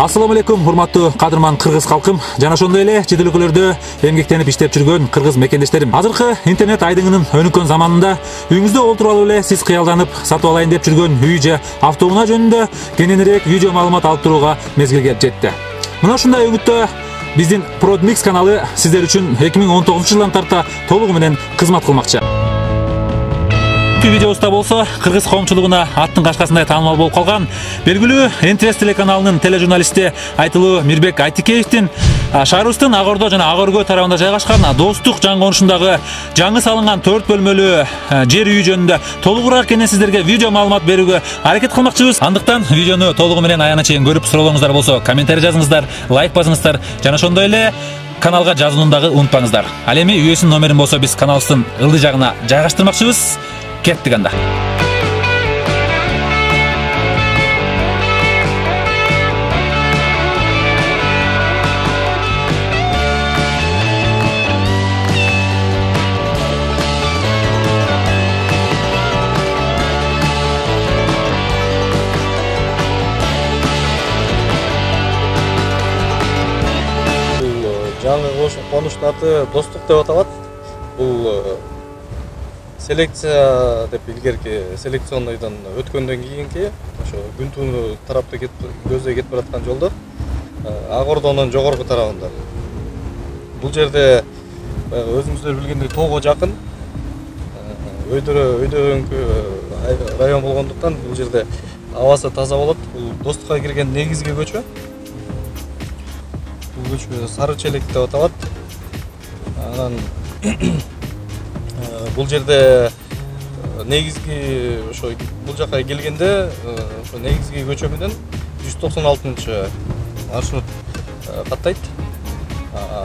Ассаламу алейкум, урматтуу кадырман кыргыз калкым. Жана ошондой эле чет өлкөлөрдө эмгектенип иштеп жүргөн кыргыз мекендештерим. Азыркы интернет айдыңынын өнүккөн заманында үйүңүздө отуруп алып эле сиз кыялданып сатып алайын деп жүргөн үй же автоунаа жөнүндө кененирээк видео маалымат алып турууга мезгил келип жетти. Мына ушундай үгүттө биздин ProdMix каналы сиздер үчүн 2019 жылдан тарта толугу менен кызмат кылмакчы. Видеосында болсо кыргыз коомчулугуна аттын кашкасындай таанымал болуп калган белгилүү Интерес телеканалынын тележурналисти айтылуу Мирбек Айтикеевдин шаарыбыздын Ак Ордо жана Ак Өргө тарабында жайгашкан Достук жан конушундагы жаңы салынган 4 бөлмөлүү жер үй жөнүндө толугураак кенен сиздерге видео маалымат берүүгө аракет кылмакчыбыз. Андыктан видеону толугу менен аяна чейин көрүп, суроолоруңуздар болсо комментарий жазыңыздар, лайк басыңыздар жана ошондой эле каналга жазылууну дагы унутпаңыздар. Ал эми үйөсүнүн номерин болсо биз каналыбыздын ылдый жагына жайгаштырмакчыбыз. Кеттик анда. Жаңы конуштун аты Достук деп аталат. Бул селекция деп илгерки селекционныйдан өткөндөн кийинки ошо Күнтүү тарапты көздөй кетип бараткан жолдо Ак Ордонун жогорку тарабында. Бул жерде өзүңүздөр билгендей тоого жакын өйдөгөнкү район болгондуктан бул жерде абасы таза болот. Бул Достукка кирген негизги көчө. Бул көчө Сары Челек деп аталат. Анан бул жерде негизги ошо бул жака келгенде ошо негизги көчө менен 196 маршрут каттайт.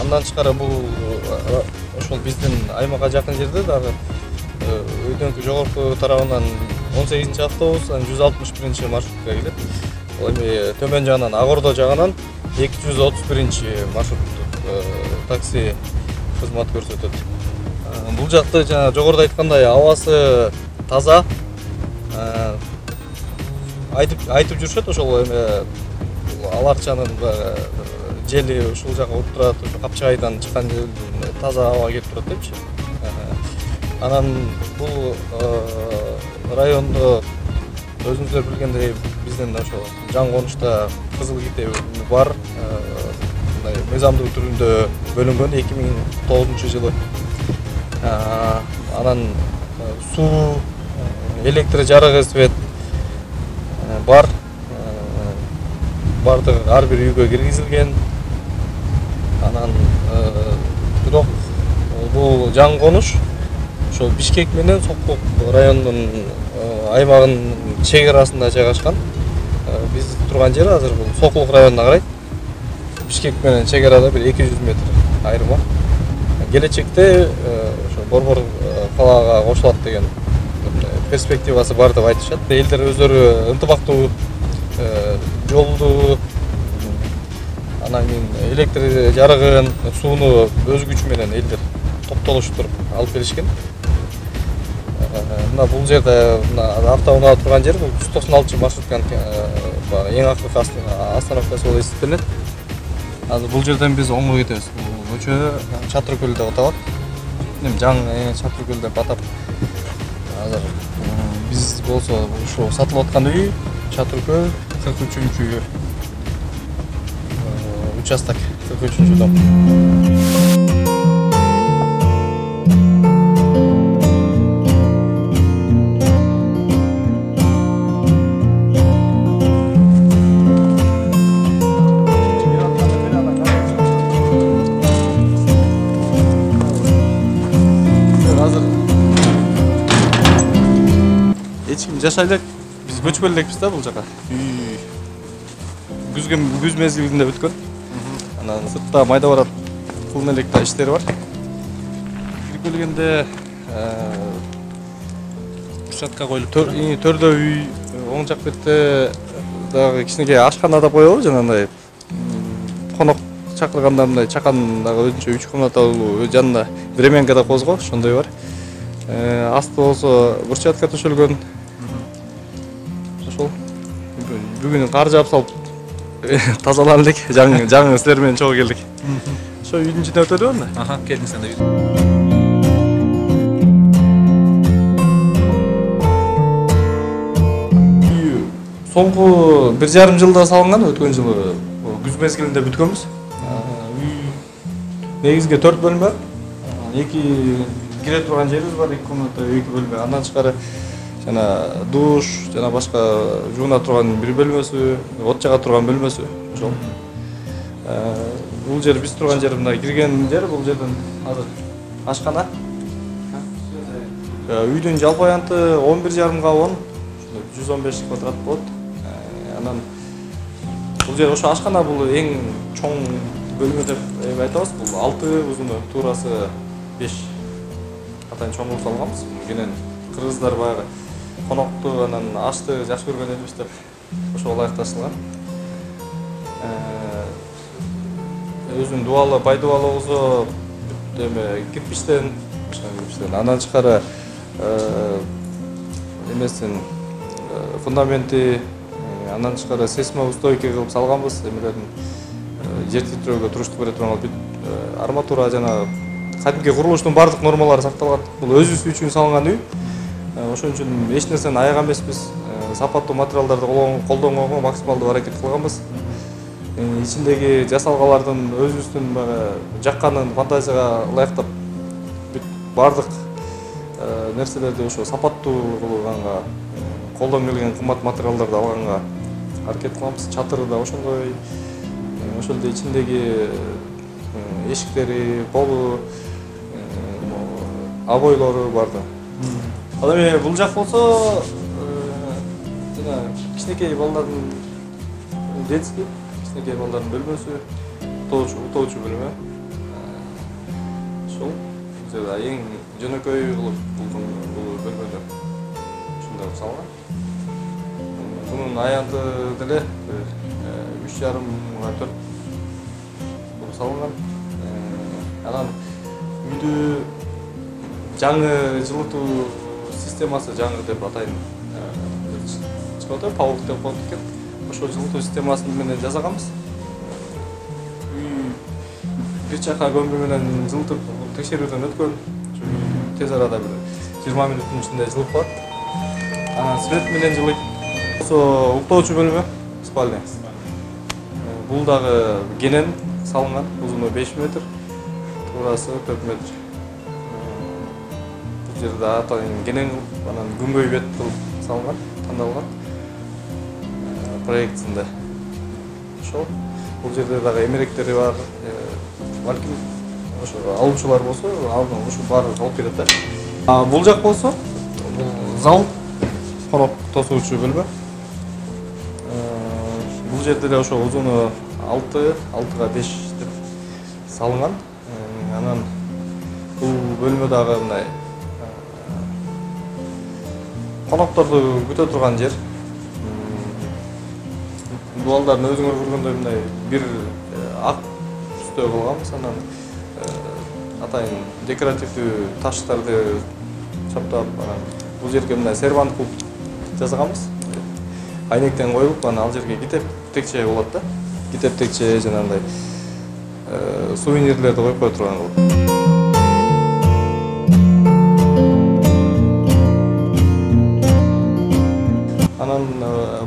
Андан тышкары бул ошол биздин аймакка жакын жерде дагы өйдөнкү жогорку тарабынан 18 автобус 161 маршрутка келет. Ал эми төмөн жагынан Ак Ордо жагынан 231 маршруттук такси кызмат көрсөтөт. Бул жакты жана жогоруда айткандай абасы таза. Айтып жүрүшөт ошол эме аларчанын жели ушул жака уруп турат, ошо Капчагайдан чыккан таза аба келип турат депчи. Анан бул райондо өзүңүздөр билгендей биздин ошо жан конушта кызыл китеби бар. Мындай мыйзамдуу түрүндө бөлүнгөн 2009 жылы. Анан суу, электр жарыгы, свет бар. Бардыгы ар бир үйгө киргизилген. Анан бирок бул жан конуш ошо Бишкек менен Сокулук районунун аймагынын чек арасында жайгашкан. Биз турган жер азыр бул Сокулук районуна карайт. Бишкек менен чек арада бир 200 метр айрым бар. Келечекте ошо Борбор калаага кошулат деген перспективасы бар деп айтышат. Элдер өздөрү ынтымактуу жолду, анан кийин электр жарыгын, сууну өз күчү менен элдер топтолушуп туруп алып беришкен. Мына бул жерде автоунаа турган жер бул 196 маршрутканын эң акыркы остановкасы болуп эсептелет. Азыр бул жерден биз оңго кетебиз. Бул көчө Чатыркөл деп аталат. Жаңы Чатыркөл деп атап. Азыр биз болсо ушу сатылып аткан үй Чатыркөл 43-үй участок, 43-үй дом. Жашайлык биз көчүп элекпиз да бул жака. Күз мезгилинде бүткөн. Анан сыртта майда барат кылын электе иштери бар. Кирип келгенде Кушатка коюлуп төрдө үй, оң жак бетте дагы кичинекей ашкана да коелу, жанагындай конок чакырганда мындай чакан дагы өзүнчө 3 комнаталуу жанында временка да козго, ошондой бар. Асты болсо брусчатка төшөлгөн. Ошол бүгүн кар жаап салып тазалан элек, жаңы силер менен чогуу келдик. Ошо үйдүн ичине өтөлүбү? Келдиң сен да. Соңку 1,5 жылда салынган, өткөн жылы күз мезгилинде бүткөнбүз. Үй негизги 4 бөлмө, 2 кире турган жерибиз бар, 2 комната, 2 бөлмө. Андан тышкары жана душ, жана башка жууна турган бир бөлмөсү, от жага турган бөлмөсү. Ошол. Бул жер биз турган жер мына кирген жер, бул жерден азыр ашкана. Үйдүн жалпы аянты 11,5 га 10, 115 квадрат болот. Анан бул жер ошо ашкана, бул эң чоң бөлмө деп айтабыз. Бул 6 узуну, туурасы 5. Атайын чоң кылып салганбыз. Кенен кыргыздар баягы конокту анан ашты жакшы көргөн элебиз деп ошого ылайыкташылган. Өзүнүн дубалы, бай дубалы болсо кирпичтен, андан тышкары эмесин фундаменти, андан тышкары сейсмоустойкий кылып салганбыз. Эмелердин жер титирөөгө туруштук бере турган арматура жана кадимки курулуштун бардык нормалары сакталган. Бул өзүбүз үчүн салынган үй. Ошон үчүн эч нерсени аяк эмеспиз. Сапаттуу материалдарды колдонгонго максималдуу аракет кылганбыз. Ичиндеги жасалгалардын өзүбүздүн жакканын фантазияга ылайыктап бардык нерселерди ошо сапаттуу кылганга, колдон келген кымбат материалдарды алганга аракет кылабыз. Чатыры да ошондой. Ошол эле ичиндеги эшиктери, полу, обойлору барды. Ал эми бул жак болсо жана кичинекей балдардын детский, кичинекей балдардын бөлмөсү, утоочу бөлмө. Ошол жерде эң жөнөкөй кылып бул бөлмөлөр ушундай кылып салган. Бунун аянты деле 3,5 га 4 кылып салган. Анан үйдү жаңы жылытуу системасы, жаңы деп атайын чыгып атат, паук деп коет экен. Ошо жылытуу системасын менен жасаганбыз. Үй бир чака көмбө менен жылытып текшерүүдөн өткөн. Тез арада бир 20 мүнөттүн ичинде жылып калат. Свет менен жылыйт. Ошо уктоочу бөлмө, спальня. Бул дагы кенен салынган, узуну 5 метр, туурасы 4 метр. Бул жерде атайын кенен кылып, анан күнбөй бет кылып салынган, тандалган проектинде. Ошол. Бул жерде дагы эмеректери бар. Балким ошо алуучулар болсо, ошо баары алып берет да. Бул жак болсо, бул зал, конок тосуучу бөлмө. Бул жерде эле ошо узуну 6 га 5 деп салынган. Анан бул бөлмө дагы мындай конокторду күтө турган жер. Дубалдарын өзүңөр көргөндөй мындай бир ак түстө кылганбыз. Анан атайын декоративдүү таштарды чаптап, анан бул жерге мындай сервант кылып жасаганбыз. Айнектен коюлуп, анан ал жерге китеп текче болот да. Китеп текче жана мындай сувенирлерди коюп кое турган кылып. Анан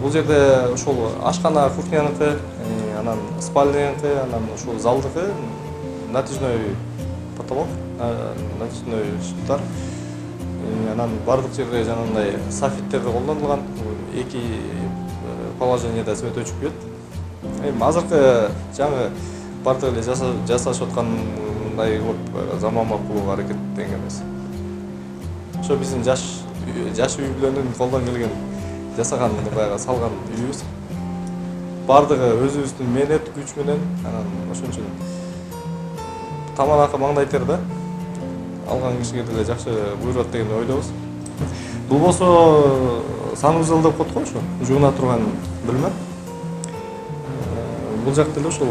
бул жерде ошол ашкана, кухняныкы, анан спальняныкы, анан ошол залдыкы, натяжной потолок, натяжной шыптар. Анан бардык жерде жанагындай софиттерди колдонулган. 2 положениеде свет өчүп кет. Азыркы жаңы бардык эле жасашып аткандай кылып заманбап кылууга аракеттенген эмес. Ошо биздин жаш үй-бүлөнүн колдон келген жасаган баягы салган үйүбүз. Бардыгы өзүбүздүн мээнет күч менен, анан ошон үчүн тамак маңдай тер да. Алган кишиге деле жакшы буйрат деген ойдобуз. Бул болсо санузел деп коет го, ошо жууна турган бөлмө. Бул жакта эле ошол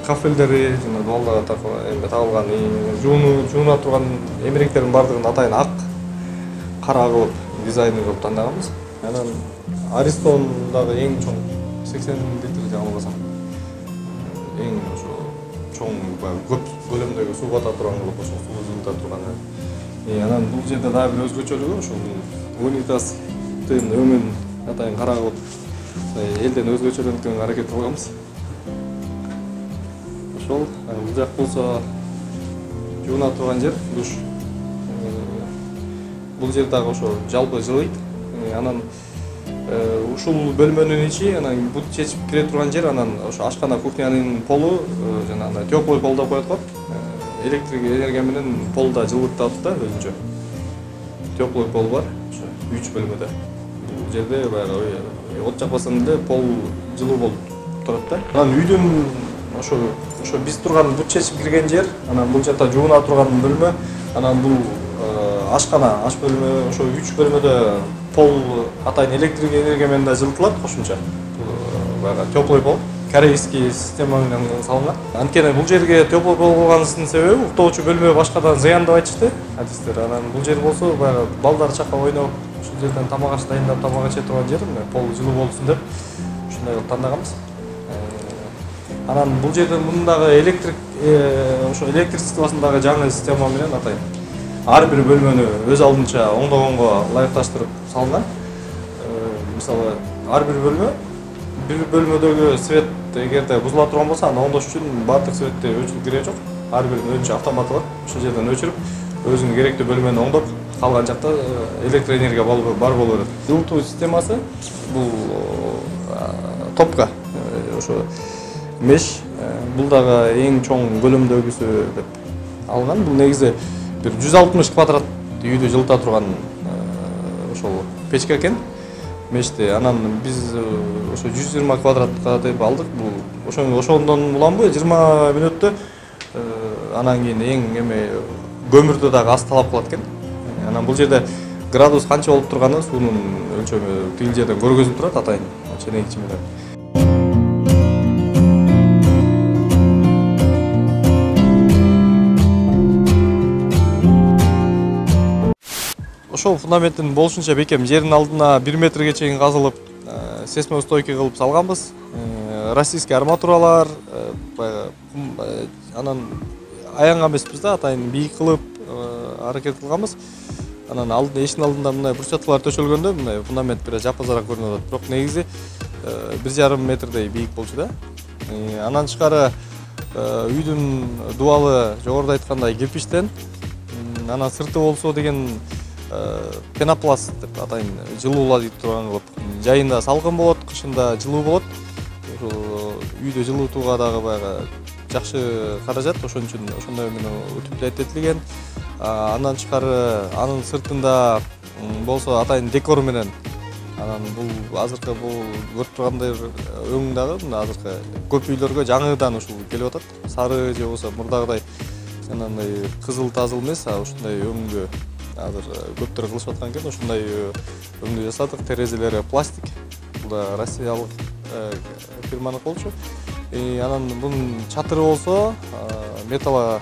кафелдери жана балдарга тагылган жууна турган эмеректердин бардыгын атайын ак, кара кылып дизайн кылып тандаганбыз. Анан Аристон дагы эң чоң 80 литр жаңылбасам. Эң ошо чоң көп көлөмдөгү суу бата турган кылып ошо суу жылыта турган. Анан бул жерде дагы бир өзгөчөлүгү ошол унитаздын өңүн атайын карагып элден өзгөчөлөнткөнгө аракет кылганбыз. Ошол бул жак болсо жууна турган жер душ. Бул жер дагы ошо жалпы жылыйт. Анан ушул бөлмөнүн ичи анан бут чечип кире турган жер, анан ошо ашкана кухнянын полу жана андай теплый пол деп коет го. Электрик энергия менен полда жылытып да өзүнчө. Теплый пол бар ошо 3 бөлмөдө. Бул жерде баягы от жакпасаң деле пол жылуу болуп турат да. Анан үйдүн ошо биз турган бут чечип кирген жер, анан бул жакта жууна турган бөлмө, анан бул ашкана, аш бөлмө, ошо 3 бөлмөдө пол атайын электрик энергия менен да жылытылат кошумча. Баягы теплый пол корейский система менен салынган. Анткени бул жерге теплый пол койгонусунун себеби уктоочу бөлмө башкадан зыян деп айтышты адистер. Анан бул жер болсо баягы балдар чакка ойноп, ушул жерден тамак аш дайындап, тамак иче турган жер, пол жылуу болсун деп ушундай кылып тандаганбыз. Анан бул жерден мындагы ошо электричествосундагы жаңы система менен атайын ар бир бөлмөнү өз алдынча оңдогонго ылайыкташтырып салынган. Мисалы ар бир бөлмөдөгү свет эгерде бузула турган болсо, аны оңдош үчүн баардык светти өчүрүп кереги жок. Ар биринин өзүнчө автоматы бар. Ошол жерден өчүрүп, өзүнүн керектүү бөлмөнү оңдоп, калган жакта электр энергия бар боло берет. Жылытуу системасы бул топка ошо меш, бул дагы эң чоң көлөмдөгүсү деп алган. Бул негизи бир 160 квадрат үйдү жылыта турган ошол печка экен. Мешти. Анан биз ошо 120 квадратка деп алдык. Бул ошондон уламбы 20 мүнөттө анан кийин эң көмүрдү дагы аз талап кылат экен. Анан бул жерде градус канча болуп турганы суунун өлчөмү тигил жерден көргөзүлүп турат атайын ченегичи менен. Ошол фундаменттин болушунча бекем жердин алдына 1 метрге чейин казылып, сейсмоустойкий кылып салганбыз. Российский арматуралар, анан аянган эмеспиз да, атайын бийик кылып аракет кылганбыз. Анан эшиктин алдында мындай брусчаткалар төшөлгөндө мындай фундамент бир жапа-жарак көрүнүп атат. Бирок негизи 1,5 метрдей бийик болчу да. Анан тышкары үйдүн дубалы жогоруда айткандай кирпичтен, анан сырты болсо деген пенопласт деп атайын жылуулай турган кылып. Жайында салкын болот, кышында жылуу болот. Ошол үйдү жылытууга дагы баягы жакшы каражат, ошон үчүн ошондой менен утеплять. Андан тышкары анын сыртында болсо атайын декор менен. Анан бул азыркы бул көрүп тургандай өң дагы мына азыркы көп үйлөргө жаңыдан ушул келип атат. Сары же болсо мурдагыдай анандай кызыл тазыл эмес, ушундай өңгө азыр көптөр кылышып аткан экен. Ушундай өңдү жасадык. Терезелери пластик. Бул да россиялык фирманыкы болчу. Анан бунун чатыры болсо металл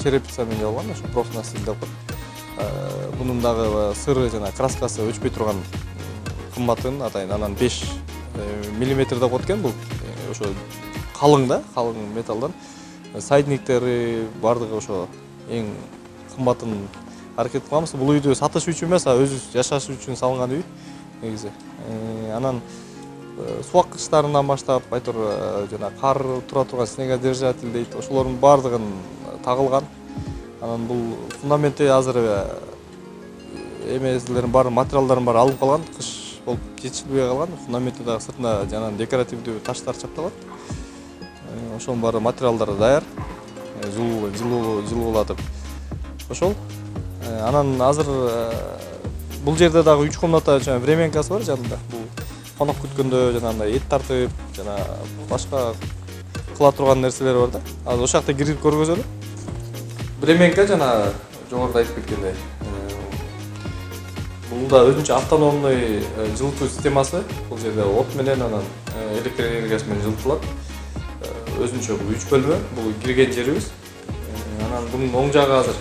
черепица менен жабылган, ошо профнастиль деп коет. Бунун дагы сыры жана краскасы өчпөй турган кымбатын атайын. Анан 5 миллиметр деп коет экен. Бул ошо калың да, калың металлдан. Сайдниктери бардыгы ошо эң кымбатын аракет кылганбыз. Бул үйдү сатыш үчүн эмес, өзүбүз жашаш үчүн салынган үй негизи. Анан суаккычтарынан баштап, айтор жана кар тура турган снегодержатель дейт, ошолордун бардыгын тагылган. Анан бул фундаменти азыр эмелердин баары, материалдардын баары алынып калган, кыш болуп жетишилбей калган. Фундаменти дагы сыртына жана декоративдүү таштар чапталат. Ошонун баары материалдары даяр, жылуулатып. Ошол. Анан азыр бул жерде дагы 3 комната жана временкасы бар жанында. Бул конок күткөндө жана андай эт тартып, жана башка кыла турган нерселер бар да. Азыр ошол жакта кирип көргөзөлү. Временка жана жогоруда айтып кеткендей. Бул да өзүнчө автономный жылытуу системасы. Бул жерде от менен анан электр энергиясы менен жылытылат. Өзүнчө бул 3 бөлмө, бул кирген жерибиз. Анан бунун оң жагы азыр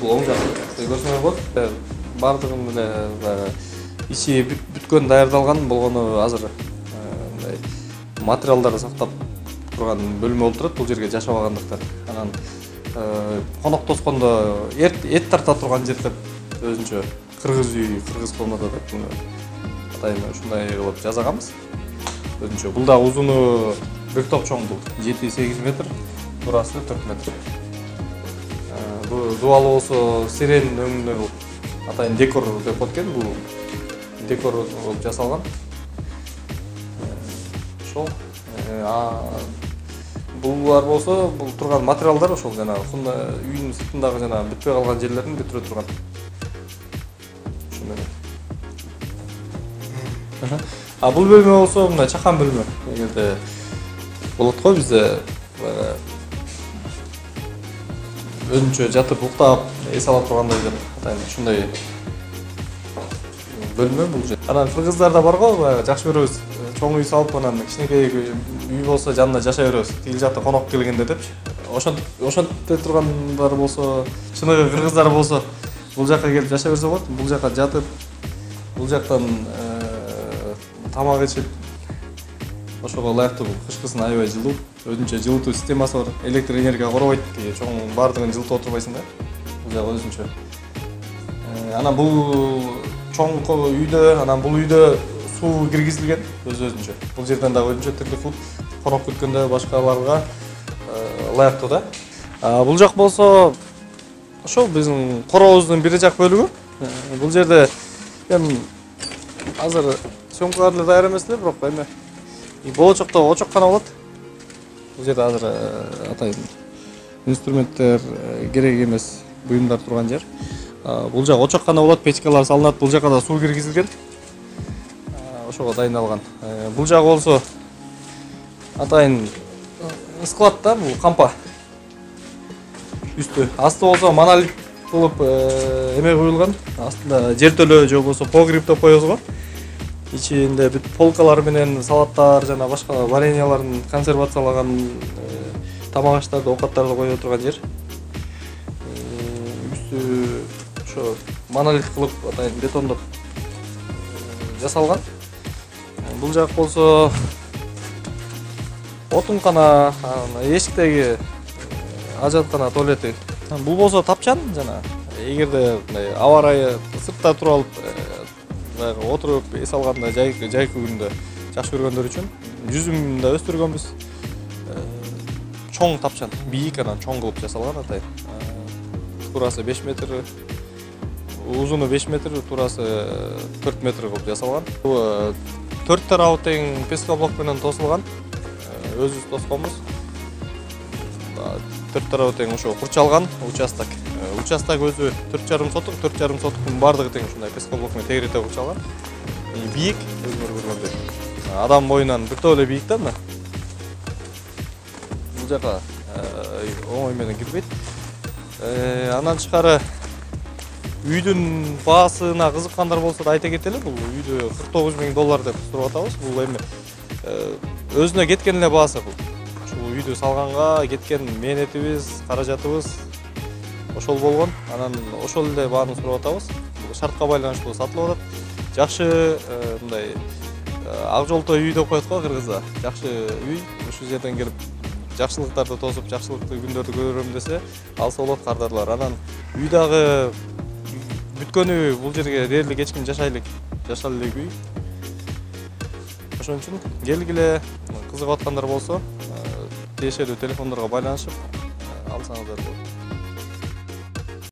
бул оң жагы көрсөңөр болот. Бардыгын эле ичи бүткөн даярдалган болгону азыр мындай материалдарды сактап турган бөлмө болуп турат бул жерге жашабагандыктан. Анан конок тоскондо эт тарта турган жер деп өзүнчө кыргыз үй, кыргыз комната деп атайын ушундай кылып жасаганбыз. Өзүнчө бул да узуну бир топ чоң бул 7-8 метр, турасы 4 метр. Дубалы болсо сирен өңүнө атайын декор деп коет экен, бул декор болуп жасалган. Ошол булар болсо бул турган материалдар ошол жана үйдүн сыртындагы жана бүтпөй калган жерлерин бүтүрө турган. Ошондой. Бул бөлмө болсо мындай чакан бөлмө. Эгерде болот го бизде өзүнчө жатып уктап эс ала тургандай деп атайын ушундай бөлмө бул жер. Анан кыргыздарда бар го жакшы көрөбүз. Чоң үй салып анан кичинекей үй болсо жанында жашай беребиз. Тигил жакта конок келгенде депчи. Ошонтип тургандар болсо, чыныгы кыргыздар болсо бул жакка келип жашай берсе болот. Бул жакка жатып, бул жактан тамак ичип ошого ылайыктуу кышкысын аябай жылуу. Өзүнчө жылытуу системасы бар. Электр энергия коробойт. Чоң бардыгын жылытып отурбайсың да. Бул жагы өзүнчө. Анан бул чоң үйдө, анан бул үйдө суу киргизилген өзүнчө. Бул жерден дагы өзүнчө тирлик кылып конок күткөндө башкаларга ылайыктуу да. Бул жак болсо ошол биздин коробуздун бир жак бөлүгү. Бул жерде эми азыр съемкалар деле даяр эмес эле, бирок эми болочокто очоккана болот. Бул жерде азыр атайын инструменттер керек эмес буюмдар турган жер. Бул жак очоккана болот, печкалар салынат. Бул жакка да суу киргизилген. Ошого дайындалган. Бул жагы болсо атайын склад да, бул кампа. Үстү, асты болсо монолит болуп эме коюлган. Астында жертөлө же болсо погреб деп коебуз го. Ичинде бүт полкалар менен салаттар жана башка вареньяларын консервациялаган тамак-аштарды, оокаттарды коюп турган жер. Үстү ошо монолит кылып атайын бетондоп жасалган. Бул жак болсо отункана, эшиктеги ажаткана, туалети. Бул болсо тапчан жана эгерде мындай аба ырайы сыртта туруп алып отуруп эс алганда жайкы күндө жакшы көргөндөр үчүн жүзүм да өстүргөнбүз. Чоң тапчан, бийик анан чоң кылып жасалган атайын. Турасы 5 метр, узуну 5 метр, турасы 4 метр кылып жасалган. 4 тарабы тең пескоблок менен тосулган. Өзүбүз тосконбуз. 4 тарабы тең ошо курчалган участок. Участок өзү 4,5 сотук, 4,5 сотуктун бардыгы тең ушундай пескоблок менен тегерете курчалган. Бийик, өзүңөр көргөндөй. Адам боюнан бир топ эле бийик да мына. Бул жака оңой менен кирбейт. Андан тышкары үйдүн баасына кызыккандар болсо да айта кетели, бул үйдү $49,000 деп сурап атабыз. Бул эми өзүнө кеткен эле баасы бул. Ушул үйдү салганга кеткен мээнетибиз, каражатыбыз ошол болгон. Анан ошол эле бааны сурап атабыз. Бул шартка байланыштуу сатылып атат. Жакшы мындай ак жолтой үй деп коет го кыргызда. Жакшы үй, ушул жерден келип жакшылыктарды тосуп, жакшылыктуу күндөрдү көрөм десе, алса болот кардарлар. Анан үй дагы бүткөнү бул жерге дээрлик эч ким жашайлык үй. Ошон үчүн келгиле, кызыгып аткандар болсо, тиешелүү телефондорго байланышып алсаңыздар болот.